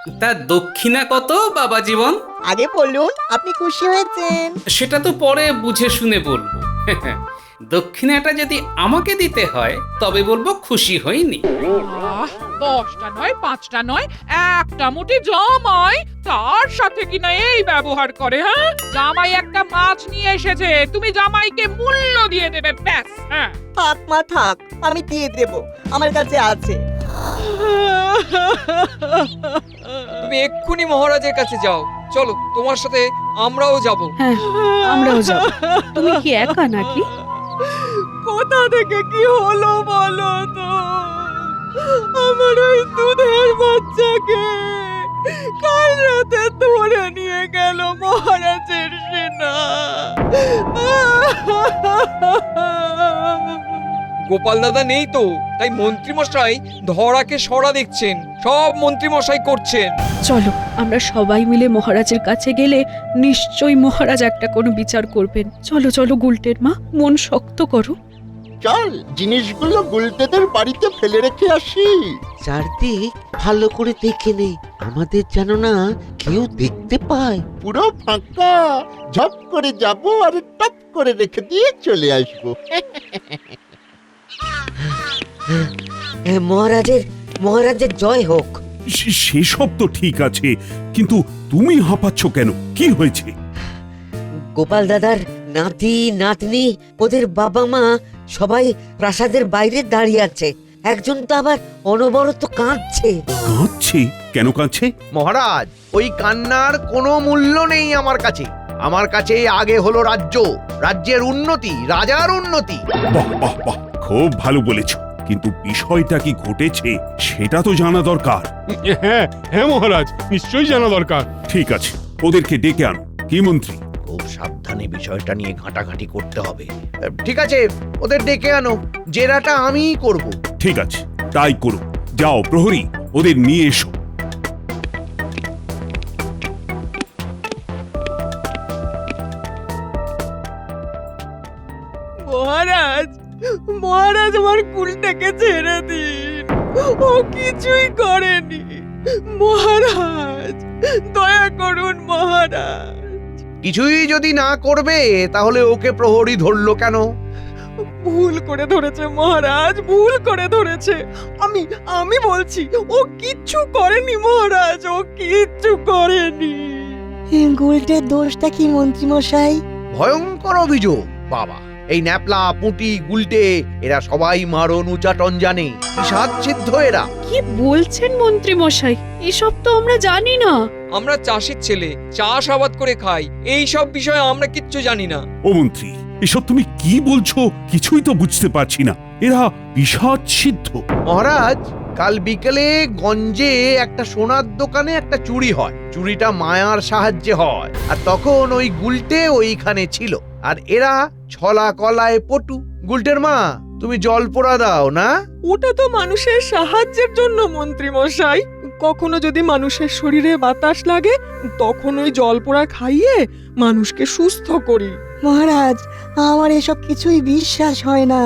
তা দক্ষিণা কত বাবা জীবন? আগে বলুন আপনি খুশি হয়েছেন। সেটা তো পরে বুঝে শুনে বলবো। দক্ষিণাটা যদি আমাকে দিতে হয় তবে বলবো খুশি হইনি। 10টা নয় 5টা নয়, একটা মুঠি জামাই তার সাথে কিনা এই ব্যবহার করে। হ্যাঁ, জামাই একটা মাছ নিয়ে এসেছে, তুমি জামাইকে মূল্য দিয়ে দেবে ব্যাস। হ্যাঁ, থাক মা থাক, আমি দিয়ে দেব, আমার কাছে আছে। তুমি এক্ষুনি মহারাজের কাছে যাও। চলো, তোমার সাথে আমরাও যাব। হ্যাঁ, আমরাও যাব। তুমি কি একা নাকি? কোথা থেকে কি হলো বলো তো? আমার ওই দুধের বাচ্চাকে কাল রাতে ধরে নিয়ে গেল মহারাজের সেনা। গোপাল দাদা নেই তো, তাই মন্ত্রীমশাই ধরাকে সরা দেখছেন, সব মন্ত্রীমশাই করছেন। চলো, আমরা সবাই মিলে মহারাজের কাছে গেলে নিশ্চয়ই মহারাজ একটা কোনো বিচার করবেন। চলো চলো গুলটের মা, মন শক্ত করো। চল জিনিসগুলো গুলটেদের বাড়িতে ফেলে রেখে আসি। চারদিক ভালো করে দেখে নেই, আমাদের যেন না কেউ দেখতে পায়। পুরো ফাঁকা, ঝপ করে যাব আর টপ করে রেখে দিয়ে চলে আসবো। মহারাজের জয় হোক। সেসব তো ঠিক আছে, কিন্তু তুমি হাঁপাচ্ছ কেন? কি হয়েছে? গোপাল দাদার নাতি নাতনি, ওদের বাবা মা সবাই প্রাসাদের বাইরে দাঁড়িয়ে আছে। একজন তো আবার অনবরত কাঁদছে। কাঁদছে? কেন কাঁদছে? মহারাজ, ওই কান্নার কোনো মূল্য নেই আমার কাছে। আমার কাছে আগে হলো রাজ্য, রাজ্যের উন্নতি, রাজার উন্নতি। বাহ বাহ বাহ, খুব ভালো বলেছ, কিন্তু বিষয়টা কি ঘটেছে সেটা তো জানা দরকার। হ্যাঁ হ্যাঁ মহারাজ, নিশ্চয়ই জানা দরকার। ঠিক আছে, ওদেরকে ডেকে আনো। কি মন্ত্রী? খুব সাবধানে বিষয়টা নিয়ে ঘাঁটাঘাঁটি করতে হবে। ঠিক আছে, ওদের ডেকে আনো, জেরাটা আমিই করব। ঠিক আছে, তাই করো। যাও প্রহরী, ওদের নিয়ে এসো। মহারাজ, মহারাজ আমার কুলটাকে ছেড়ে দিন, ও কিছুই করেনি। মহারাজ দয়া করুন মহারাজ। কিছুই যদি না করবে তাহলে ওকে প্রহরী ধরলো কেন? ভুল করে ধরেছে মহারাজ, ভুল করে ধরেছে। আমি বলছি ও কিচ্ছু করেনি মহারাজ, ও কিচ্ছু করেনি। গুলটের দোষটা কি মন্ত্রী মশাই? ভয়ঙ্কর অভিযোগ বাবা। এই ন্যাপলা পুঁটি গুলটে এরা সবাই মারণ উচাটন জানে, সাধসিদ্ধ এরা। কি বলছেন মন্ত্রী মশাই? এসব তো আমরা জানি না। আমরা চাষির ছেলে, চাষ আবাদ করে খাই, এই সব বিষয়ে আমরা কিচ্ছু জানি না। ও মন্ত্রী, এসব তুমি কি বলছো? কিছুই তো বুঝতে পারছি না। এরা পিশাচ সিদ্ধ। মহারাজ, কাল বিকেলে গঞ্জে একটা সোনার দোকানে একটা চুরি হয়। চুরিটা মায়ার সাহায্যে হয়, আর তখন ওই গুলটে ওইখানে ছিল, আর এরা ছলা কলায় পটু। গুলটের মা, তুমি জল পোড়া দাও না? ওটা তো মানুষের সাহায্যের জন্য মন্ত্রী মশাই। কখনো যদি মানুষের শরীরে বাতাস লাগে তখন ওই জল পোড়া খাইয়ে মানুষকে সুস্থ করি। মহারাজ, আমার এসব কিছুই বিশ্বাস হয় না,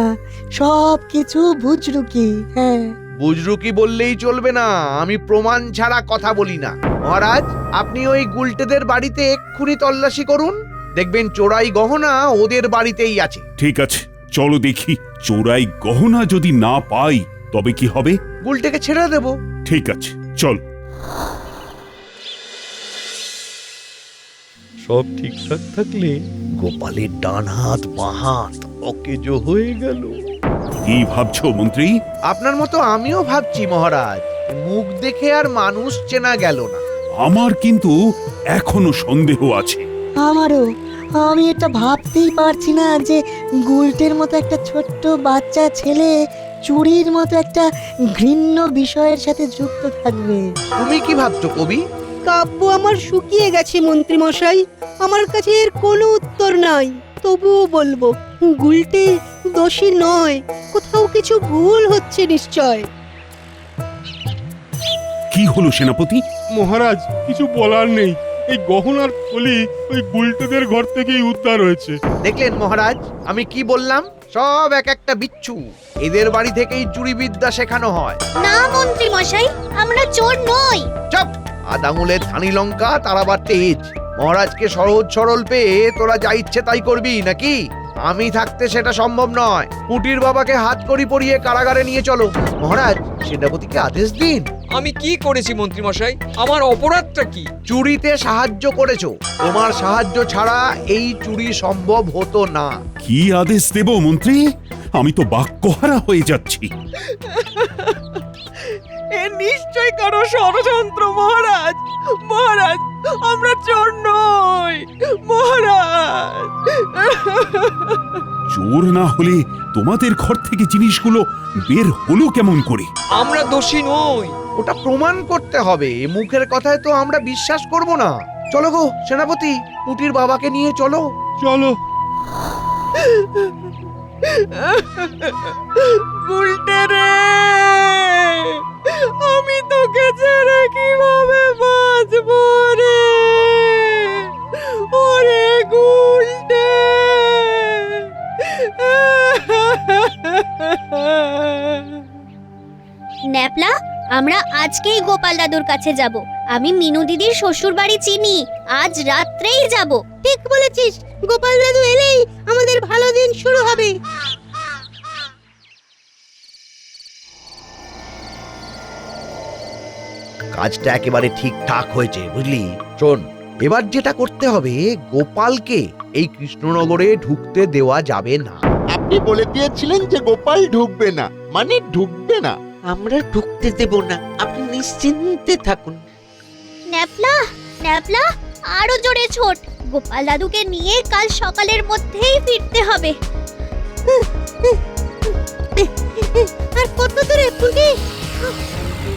সব কিছু বুজরুকি। হ্যাঁ, বুজরুকি বললেই চলবে না, আমি প্রমাণ ছাড়া কথা বলি না। মহারাজ, আপনি ওই গুলটেদের বাড়িতে এক্ষুনি তল্লাশি করুন, দেখবেন চোরাই গহনা ওদের বাড়িতেই আছে। ঠিক আছে, চলো দেখি। চোরাই গহনা যদি না পাই তবে কি হবে? গুলটেকে ছেড়ে দেব। ঠিক আছে, চল। সব ঠিকঠাক থাকলে গোপালের ডান হাত বাঁ হাত অকেজো হয়ে গেল। কি ভাবছো মন্ত্রী? আপনার মতো আমিও ভাবছি মহারাজ, মুখ দেখে আর মানুষ চেনা গেল না। আমার কিন্তু এখনো সন্দেহ আছে। আমারও। আমি এটা ভাবতেই পারছি না যে গুলটের মতো একটা ছোট্ট বাচ্চা ছেলে চুরির মতো একটা ঘৃণ্য বিষয়ের সাথে যুক্ত থাকবে। তুমি কি ভাবছো কবি? কাব্য আমার শুকিয়ে গেছে মন্ত্রী মশাই, আমার কাছে এর কোনো উত্তর নাই। তবুও বলবো, গুলটে দোষী নয়, কোথাও কিছু ভুল হচ্ছে নিশ্চয়। কি হলো সেনাপতি? মহারাজ, কিছু বলার নেই। এই গহনার থলি ওই গুলটেদের ঘর থেকেই উদ্ধার হয়েছে। দেখলেন মহারাজ, আমি কি বললাম? সব এক একটা বিচ্ছু। এদের বাড়ি থেকেই চুরি বিদ্যা শেখানো হয়। না মন্ত্রী মশাই, আমরা চোর নই। চুপ! সাত আঙুলের ধানি লঙ্কা তার আবার তেজ। মহারাজকে সহজ সরল পেয়ে তোরা যা ইচ্ছে তাই করবি নাকি? আমি থাকতে সেটা সম্ভব নয়। কুটির বাবাকে হাত কড়ি পরিয়ে কারাগারে নিয়ে চলো। মহারাজ সেনাপতিকে আদেশ দিন। আমি কি করেছি মন্ত্রী মশাই? আমার অপরাধটা কি? চুরিতে সাহায্য করেছো। তোমার সাহায্য ছাড়া এই চুরি সম্ভব হতো না। কি আদেশ দেব মন্ত্রী? আমি তো বাক্যহারা হয়ে যাচ্ছি। এ নিশ্চয় কারো ষড়যন্ত্র মহারাজ। মহারাজ, আমরা চোর নই মহারাজ। চোর না হলে তোমাদের ঘর থেকে জিনিসগুলো বের হলো কেমন করে? আমরা দোষী নই। ওটা প্রমাণ করতে হবে। মুখের কথায় তো আমরা বিশ্বাস করব না। চলো গো সেনাপতি, কুটির বাবাকে নিয়ে চলো। চলো। গুলটে রে, আমি তোকে ছেড়ে কিভাবে বাঁচবো রে? ওরে গুলটে। ন্যাপলা, আমরা আজকেই গোপাল দাদুর কাছে যাব। আমি মিনু দিদির শ্বশুর বাড়ি চিনি, আজ রাত্রেই যাব। ঠিক বলেছিস, গোপাল দাদু এলেই আমাদের ভালো দিন শুরু হবে। কাজটা একেবারে ঠিকঠাক হয়েছে বুঝলি। শোন, এবার যেটা করতে হবে, গোপালকে এই কৃষ্ণনগরে ঢুকতে দেওয়া যাবে না। আপনি বলে দিয়েছিলেন যে গোপাল ঢুকবে না, মানে ঢুকবে না। আমরা ঢুকতে দেব না, আপনি নিশ্চিন্তে থাকুন। ন্যাপলা, ন্যাপলা, আরো জোরে ছোট। গোপাল দাদুকে নিয়ে কাল সকালের মধ্যেই ফিরতে হবে। আর কত দূরে পুঁটি?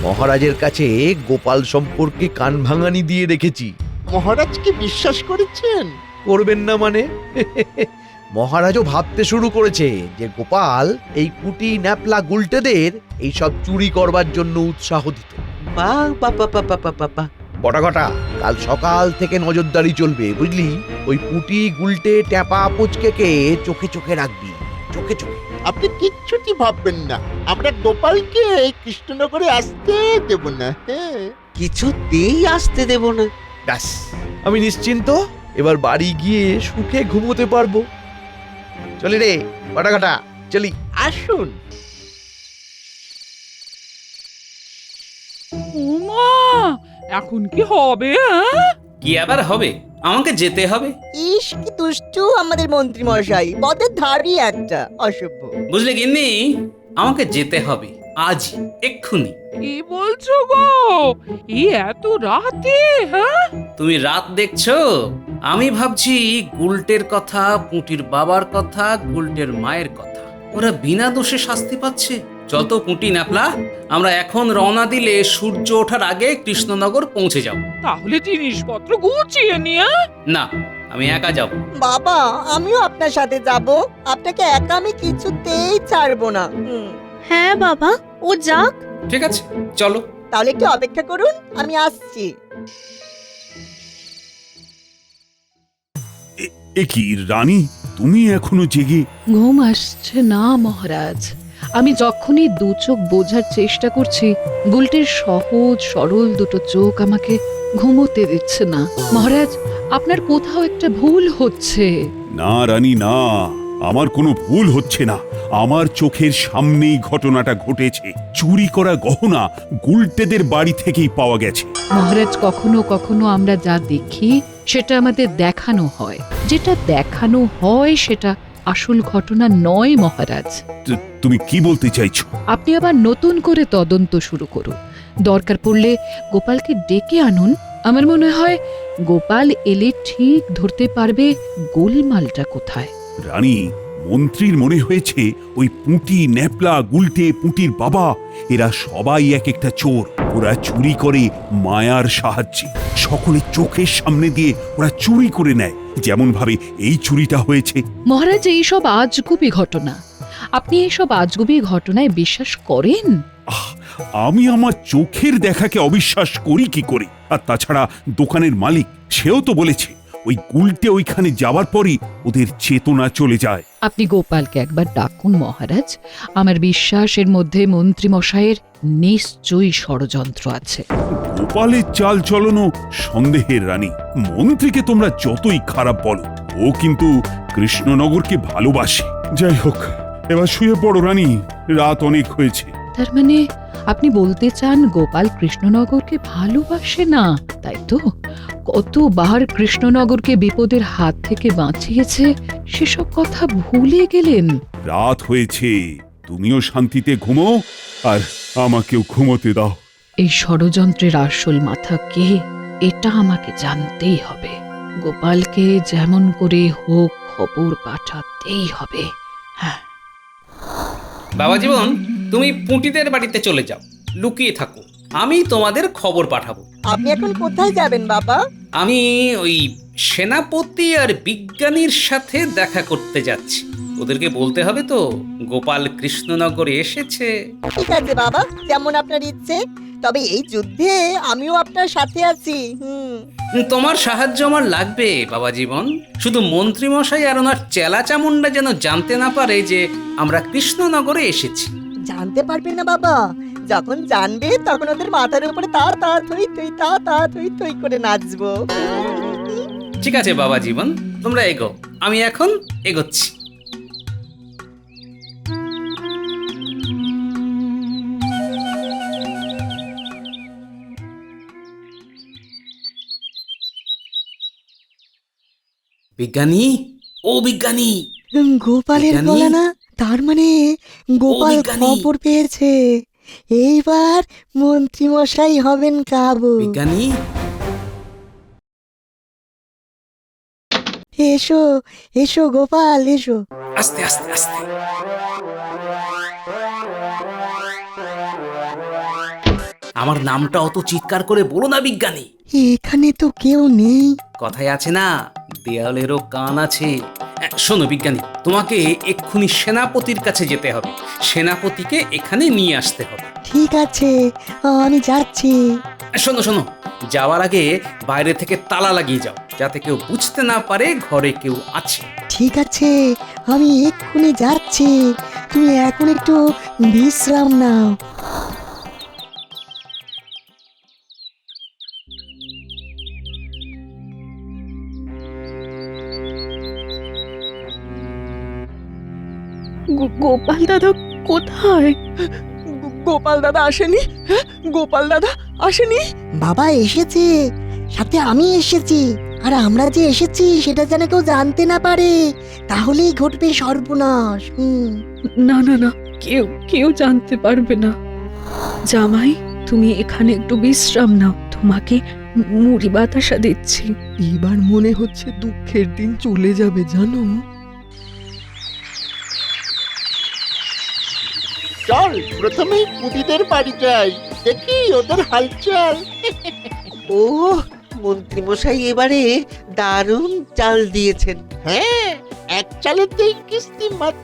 মহারাজের কাছে গোপাল সম্পর্কে কান ভাঙানি দিয়ে রেখেছি। মহারাজ কি বিশ্বাস করেছেন? করবেন না মানে? মহারাজও ভাবতে শুরু করেছে যে গোপাল এই কুটি ন্যাপলা গুলটেদের এইসব চুরি করবার জন্য উৎসাহ দিত। বাহ বাবা বাবা বাবা। বটাঘটা, কাল সকাল থেকে নজরদারি চলবে বুঝলি। ওই পুটি গুলটে ট্যাপা পুচকেকে চোখে চোখে রাখবি, চোখে চোখে। আপনি কিচ্ছুটি ভাববেন না, আমরা গোপালকে এই কৃষ্ণনগরে আসতে দেব না। হ্যাঁ, কিছুতেই আসতে দেব না। ব্যাস, আমি নিশ্চিন্ত। এবার বাড়ি গিয়ে সুখে ঘুমোতে পারবো। চলি রে বটাঘটা, চলি। আসুন। উমা, এখন কি হবে? কি আবার হবে? আমাকে যেতে হবে। ইস, কি দুষ্টু আমাদের মন্ত্রী মশাই, পথের ধারই একটা অসভ্য। বুঝলে গিন্নি, আমাকে যেতে হবে আজ, এক্ষুনি। কি বলছো গো? এই এত রাতে? হ্যাঁ, তুমি রাত দেখছো? আমি ভাবছি গুলটের কথা, পুঁটির বাবার কথা, গুলটের মায়ের কথা। ওরা বিনা দোষে শাস্তি পাচ্ছে। যত পুঁটি ন্যাপলা, আমরা এখন রওনা দিলে সূর্য ওঠার আগে কৃষ্ণনগর পৌঁছে যাব। তাহলে জিনিসপত্র গুছিয়ে নিয়ে। না, আমি একা যাব। বাবা, আমিও আপনার সাথে যাব। আপনাকে একা আমি কিছুতেই ছাড়বো না। হ্যাঁ বাবা, ও যাক। ঠিক আছে, চলো। তাহলে একটু অপেক্ষা করুন, আমি আসছি। এ কি রানী, তুমি এখনো জেগে? ঘুম আসছে না মহারাজ। আমি যখনই দু চোখ বোঝার চেষ্টা করছি, গুলটির সহজ সরল দুটো চোখ আমাকে ঘুমোতে দিচ্ছে না। মহারাজ, আপনার কোথাও একটা ভুল হচ্ছে। না রানী না, আমার কোনো ভুল হচ্ছে না। আমার চোখের সামনেই ঘটনাটা ঘটেছে। চুরি করা গহনা গুলটেদের বাড়ি থেকেই পাওয়া গেছে। মহারাজ, কখনো কখনো আমরা যা দেখি সেটা আমাদের দেখানো হয়। যেটা দেখানো হয় সেটা আসল ঘটনা নয় মহারাজ। তুমি কি বলতে চাইছো? আপনি আবার নতুন করে তদন্ত শুরু করুন। দরকার পড়লে গোপালকে ডেকে আনুন। আমার মনে হয় গোপাল এলে ঠিক ধরতে পারবে গোলমালটা কোথায়। রানী, মন্ত্রীর মনে হয়েছে ওই পুঁটি ন্যাপলা গুলটে পুঁটির বাবা এরা সবাই এক একটা চোর। ওরা চুরি করে মায়ার সাহায্যে। সকলের চোখের সামনে দিয়ে ওরা চুরি করে নেয়, যেমন ভাবে এই চুরিটা হয়েছে। মহারাজ, এইসব আজগুবি ঘটনা। আপনি এইসব আজগুবি ঘটনায় বিশ্বাস করেন? আমি আমার চোখের দেখাকে অবিশ্বাস করি কি করে? আর তাছাড়া দোকানের মালিক সেও তো বলেছে ওই গুলটে ওইখানে যাওয়ার পরই ওদের চেতনা চলে যায়। আপনি গোপালকে একবার ডাকুন মহারাজ। আমার বিশ্বাস এর মধ্যে মন্ত্রী মশাইয়ের নিশ্চয়ই ষড়যন্ত্র আছে। গোপালের চাল চলনও সন্দেহের রানী। মন্ত্রীকে তোমরা যতই খারাপ বলো, ও কিন্তু কৃষ্ণনগরকে ভালোবাসে। যাই হোক, এবার শুয়ে পড়ো রানী, রাত অনেক হয়েছে। তার মানে আপনি বলতে চান গোপাল কৃষ্ণনগরকে ভালোবাসে না, তাই তো? কতবার কৃষ্ণনগরকে বিপদের হাত থেকে বাঁচিয়েছে, সেসব কথা ভুলে গেলেন? রাত হয়েছে, তুমিও শান্তিতে ঘুমো আর আমাকেও ঘুমোতে দাও। এই ষড়যন্ত্রের আসল মাথা কে, এটা আমাকে জানতেই হবে। গোপালকে যেমন করে হোক খবর পাঠাতেই হবে। হ্যাঁ, বাবা জীবন, তুমি পুঁটিদের বাড়িতে চলে যাও, লুকিয়ে থাকো, আমি তোমাদের খবর পাঠাবো। আপনি এখন কোথায় যাবেন বাবা? আমি ওই সেনাপতি আর বিজ্ঞানীর সাথে দেখা করতে যাচ্ছি। ওদেরকে বলতে হবে তো গোপাল কৃষ্ণনগরে এসেছে। ঠিক আছে বাবা, যেমন আপনার ইচ্ছে, তবে এই যুদ্ধে আমিও আপনার সাথে আছি। তোমার সাহায্য আমার লাগবে বাবা জীবন। শুধু মন্ত্রী মশাই আর ওনার চেলা চামুন্ডা যেন জানতে না পারে যে আমরা কৃষ্ণনগরে এসেছি। জানতে পারবে না বাবা, যখন জানবে তখন ওদের মাথার উপরে তা তা থই থই তা তা থই থই করে নাচবো। ঠিক আছে বাবা জীবন, তোমরা এগো, আমি এখন এগোচ্ছি। বিজ্ঞানী, ও বিজ্ঞানী, গোপালের বিজ্ঞানী? বলা না, তার মানে গোপাল বিজ্ঞানী? খবর পেয়েছে। এইবার মন্ত্রী মশাই হবেন কাবু। বিজ্ঞানী, এসো এসো গোপাল এসো। আস্তে আস্তে আস্তে। আমার নামটা অত চিৎকার করে বলো না বিজ্ঞানী। এখানে তো কেউ নেই। কথায় আছে না, দেয়ালেরও কান আছে। শোনো বিজ্ঞানী, তোমাকে এক্ষুনি সেনাপতির কাছে যেতে হবে। সেনাপতিকে এখানে নিয়ে আসতে হবে। ঠিক আছে, আমি যাচ্ছি। শোনো শোনো, যাওয়ার আগে বাইরে থেকে তালা লাগিয়ে যাও, যাতে কেউ বুঝতে না পারে ঘরে কেউ আছে। ঠিক আছে, আমি এক্ষুনি যাচ্ছি। তুমি এখন একটু বিশ্রাম নাও। গোপাল দাদা কোথায়? গোপাল দাদা আসেনি? হ্যাঁ, গোপাল দাদা আসেনি? বাবা এসেছে, সাথে আমি এসেছি। আর আমরা যে এসেছি সেটা যেন কেউ জানতে না পারে, তাহলেই ঘটবে সর্বনাশ। না না না, কেউ কেউ জানতে পারবে না। জামাই, তুমি এখানে একটু বিশ্রাম নাও, তোমাকে মুড়ি বাতাসা দিচ্ছি। এবার মনে হচ্ছে দুঃখের দিন চলে যাবে জানো। চল প্রথমেই পুঁটিদের বাড়ি যাই, দেখি ওদের হালচাল। ও মন্ত্রী মশাই এবারে দারুণ চাল দিয়েছেন। হ্যাঁ, এক চালেতেই কিস্তি মাত।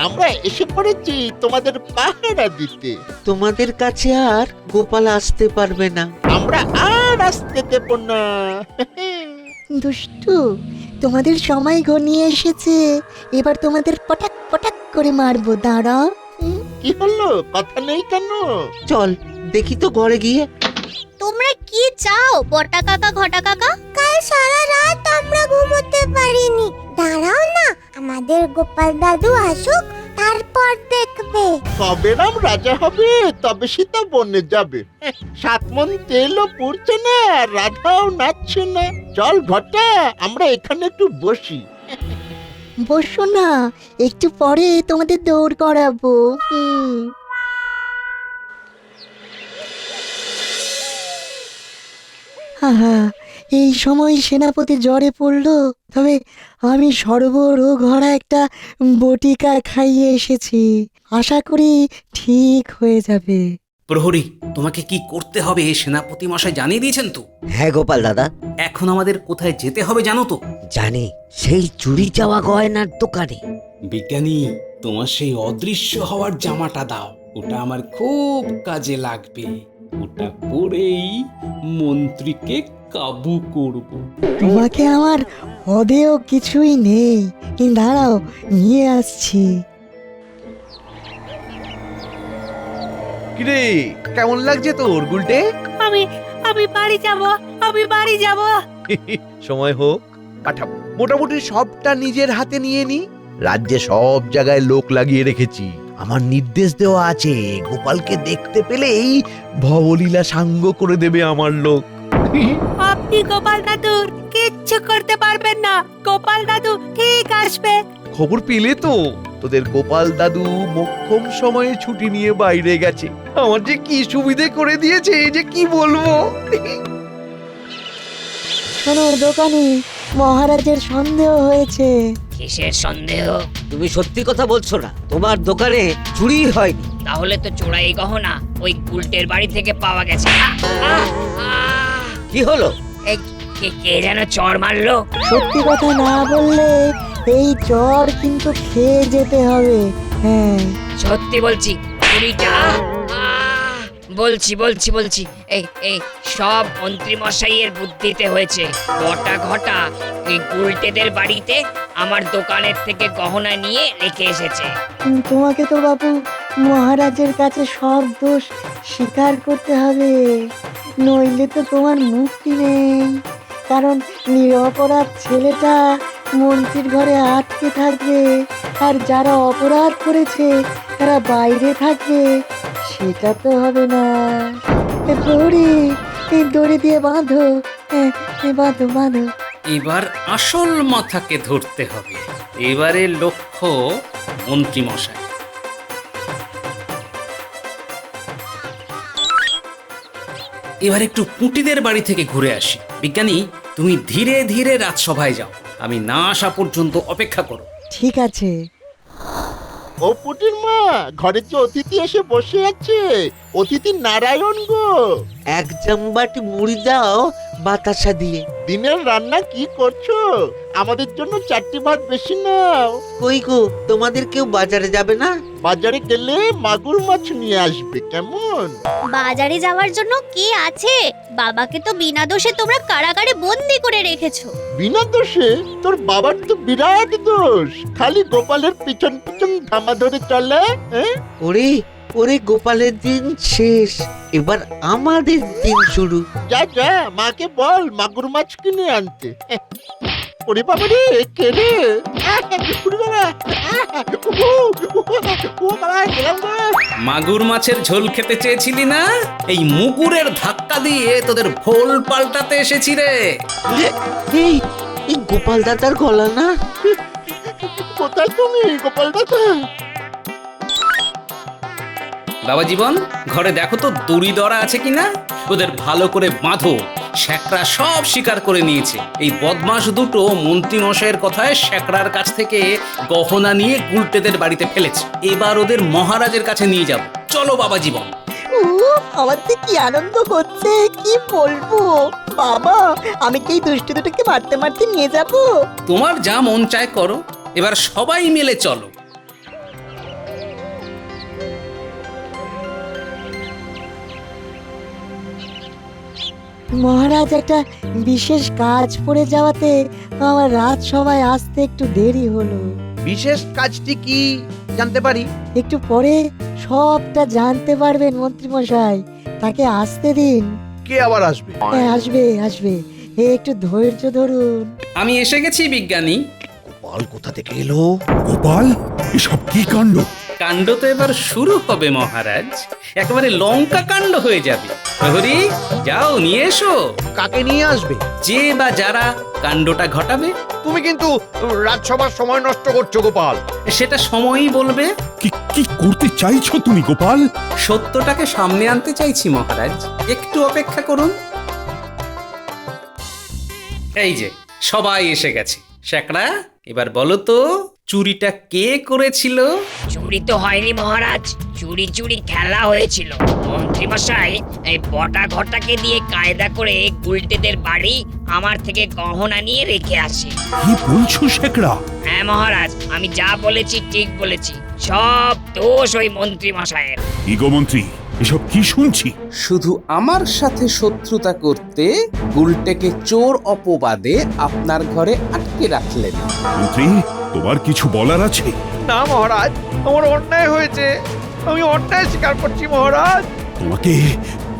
আমরা এসে পড়েছি তোমাদের পাহারা দিতে। তোমাদের কাছে আর গোপাল আসতে পারবে না। আমরা আর আসতে দেব না। দুষ্টু, তোমাদের সময় ঘনিয়ে এসেছে। এবার তোমাদের পটাক পটাক করে মারবো, দাঁড়া। কি হলো, কথা নেই কেন? চল দেখি তো ঘরে গিয়ে। তোমরা কি চাও বটা কাকা ঘটা কাকা? কাল সারা রাত আমরা ঘুমোতে পারিনি। দাঁড়াও না, আমাদের গোপাল দাদু আসুক, তারপর দেখবে। কবে রাম রাজা হবে তবে সীতা বনে যাবে। 7 মণ তেলও পুড়ছে না, আর রাধাও নাচছে না। চল ঘটা, আমরা এখানে একটু বসি। বসো না, একটু পরে তোমাদের দৌড় করাবো। হা, এই সময় সেনাপতি জ্বরে পড়লো। তবে আমি সর্বরোগ ভরা একটা বটিকা খাইয়ে এসেছি, আশা করি ঠিক হয়ে যাবে। প্রহরী, তোমাকে কি করতে হবে সেনাপতি মশাই জানিয়ে দিয়েছেন তো? হ্যাঁ গোপাল দাদা, এখন আমাদের কোথায় যেতে হবে জানো তো? জানি, সেই চুরি যাওয়া গয়নার দোকানে। বিজ্ঞানী, তোমার সেই অদৃশ্য হওয়ার জামাটা দাও। ওটা আমার খুব কাজে লাগবে। ওটা পরেই মন্ত্রীকে কাবু করব। তোমাকে আমার হদেও কিছুই নেই, কিন্তু দাঁড়াও নিয়ে আসছি। কিরে কেমন লাগছে তোর গুলটে? আমি আমি বাড়ি যাব, আমি বাড়ি যাব। সময় হোক পাঠাবো। মোটামুটি সবটা নিজের হাতে নিয়ে নি। রাজ্যে সব জায়গায় লোক লাগিয়ে রেখেছি। আমার নির্দেশ দেওয়া আছে, গোপালকে দেখতে পেলেই ভবলীলা সাঙ্গ করে দেবে আমার লোক। আপনি গোপাল দাদুর কিচ্ছু করতে পারবেন না, গোপাল দাদু ঠিক আসবে। খবর পেলে তো? তোদের গোপাল দাদু মোক্ষম সময়ে ছুটি নিয়ে বাইরে গেছে। আমার যে কি সুবিধে করে দিয়েছে যে কি বলবো। সোনার দোকানে মহারাজের সন্দেহ হয়েছে। কিসের সন্দেহ? তুমি সত্যি কথা বলছো না? তোমার দোকানে চুরি হয়নি? তাহলে তো চোরাই গহনা ওই গুলটের বাড়ি থেকে পাওয়া গেছে। কি হলো? এই কে যেন চড় মারলো? সত্যি কথা না বললে এই জ্বর কিন্তু খেয়ে যেতে হবে। হ্যাঁ, সত্যি বলছি, চুরিটা বলছি এই সব মন্ত্রী মশাইয়ের বুদ্ধিতে হয়েছে। ঘটা ঘটা এই গুলটেদের বাড়িতে আমার দোকানের থেকে গহনা নিয়ে রেখে এসেছে। তোমাকে তো বাবু মহারাজের কাছে সব দোষ স্বীকার করতে হবে, নইলে তো তোমার মুক্তি নেই। কারণ নিরপরাধ ছেলেটা মন্ত্রীর ঘরে আটকে থাকবে, আর যারা অপরাধ করেছে তারা বাইরে থাকবে। সেটা তো হবে না। দড়ি দিয়ে বাঁধো, বাঁধো বাঁধো। এবার আসল মাথাকে ধরতে হবে। এবারে লক্ষ্য মন্ত্রী মশাই। এবার একটু পুঁটিদের বাড়ি থেকে ঘুরে আসি। বিজ্ঞানী, তুমি ধীরে ধীরে রাজসভায় যাও, আমি না আসা পর্যন্ত অপেক্ষা করো। ঠিক আছে। ও পুটির মা, ঘরে যে অতিথি এসে বসে আছে, অতিথি নারায়ণ গো। এক জামবাটি মুড়ি দাও বাতাসা দিয়ে। দিনের রান্না কি করছো? আমাদের জন্য 4টি ভাত বেশি নাও। কই গো, তোমাদের কেউ বাজারে যাবে না? বাজারে গেলে মাগুর মাছ নিয়ে আসবে, কেমন? বাজারে যাওয়ার জন্য কে আছে? বাবাকে তো বিনা দোষে তোমরা কারাগারে বন্দি করে রেখেছো। বিনা দোষে? তোর বাবার তো বিরাট দোষ, খালি গোপালের পিছন পিছন ধামা ধরে চলে। ওরে ওরে, গোপালের দিন শেষ, এবার আমাদের দিন শুরু। যা যা, মাকে বল মাগুর মাছ কিনে আনতে। ওরে বাবা রে, কে রে? মাগুর মাছের ঝোল খেতে চেয়েছিলি না? এই মুগুরের ধাক্কা দিয়ে তোদের ভোল পাল্টাতে এসেছি রে। এই এই গোপাল দাদার গলা না? কোথায় তুমি গোপাল দাদা? বাবা জীবন, ঘরে দেখো তো দড়ি দড়া আছে কিনা, ওদের ভালো করে বাঁধো। শ্যাকরা সব স্বীকার করে নিয়েছে। এই বদমাস দুটো মন্ত্রী মশাইয়ের কথায় শ্যাকরার কাছ থেকে গহনা নিয়ে গুলটেদের বাড়িতে ফেলেছে। এবার ওদের মহারাজের কাছে নিয়ে যাব। চলো বাবা জীবন। আমার তো কি আনন্দ হচ্ছে, কি বলবো। বাবা, আমি কি এই দুষ্টু দুটোকে মারতে মারতে নিয়ে যাব? তোমার যা মন চায় করো, এবার সবাই মিলে চলো। মহারাজ একটা বিশেষ কাজ পড়ে যাওয়াতে আমার রাত সবাই আসতে একটু দেরি হলো। বিশেষ কাজটি কি জানতে পারি? একটু পরে সবটা জানতে পারবেন মন্ত্রী মশাই, তাকে আসতে দিন। কে আবার আসবে? আসবে আসবে, একটু ধৈর্য ধরুন। আমি এসে গেছি বিজ্ঞানী। গোপাল কোথা থেকে এলো? গোপাল, এসব কি কাণ্ড? কাণ্ড তো এবার শুরু হবে মহারাজ, একেবারে লঙ্কা কাণ্ড হয়ে যাবে। প্রহরী, যাও নিয়ে এসো। কাকে নিয়ে আসবে? যে বা যারা কাণ্ডটা ঘটাবে। তুমি কিন্তু রাজসভার সময় নষ্ট করছো গোপাল। সেটা সময়ই বলবে। কি কি করতে চাইছো তুমি গোপাল? সত্যটাকে সামনে আনতে চাইছি মহারাজ, একটু অপেক্ষা করুন। এই যে সবাই এসে গেছে। শ্যাকরা, এবার বলো তো চুরিটা কে করেছিল? চুরি তো হয়নি মহারাজ, চুরি চুরি খেলা হয়েছিল। মন্ত্রীমশাই এই বটা ঘটাকে দিয়ে কায়দা করে গুলটেদের বাড়ি আমার থেকে গহনা নিয়ে রেখে আসে। কি বলছো শেখরা? হ্যাঁ মহারাজ, আমি যা বলেছি ঠিক বলেছি। সব দোষ ওই মন্ত্রীমশাইয়ের। কি গো মন্ত্রী, এসব কি শুনছি? শুধু আমার সাথে শত্রুতা করতে গুলটেকে চোর অপবাদে আপনার ঘরে আটকে রাখলেন। মন্ত্রী, তোমার কিছু বলার আছে? না মহারাজ, আমার অন্যায় হয়েছে, আমি অন্যায় স্বীকার করছি মহারাজ।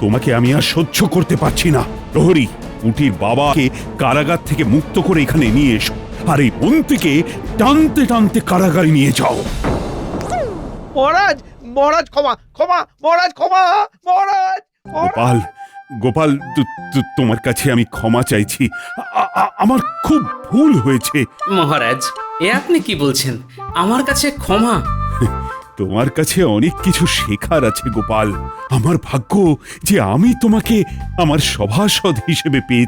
তোমাকে আমি আর সহ্য করতে পারছি না। প্রহরী, পুঁটির বাবাকে কারাগার থেকে মুক্ত করে এখানে নিয়ে এসো, আর এই মন্ত্রীকে টানতে টানতে কারাগারে নিয়ে যাও। মহারাজ, মহারাজ ক্ষমা, ক্ষমা মহারাজ, ক্ষমা মহারাজ। গোপাল, গোপাল, তোমার কাছে আমি ক্ষমা চাইছি। আমার খুব ভুল হয়েছে। মহারাজ, এ আপনি কি বলছেন? আমার কাছে ক্ষমা? তোমার কাছে অনেক কিছু শেখার আছে গোপাল। আমার ভাগ্য যে আমি তোমাকে আমার সভাসদ হিসেবে পেয়েছি।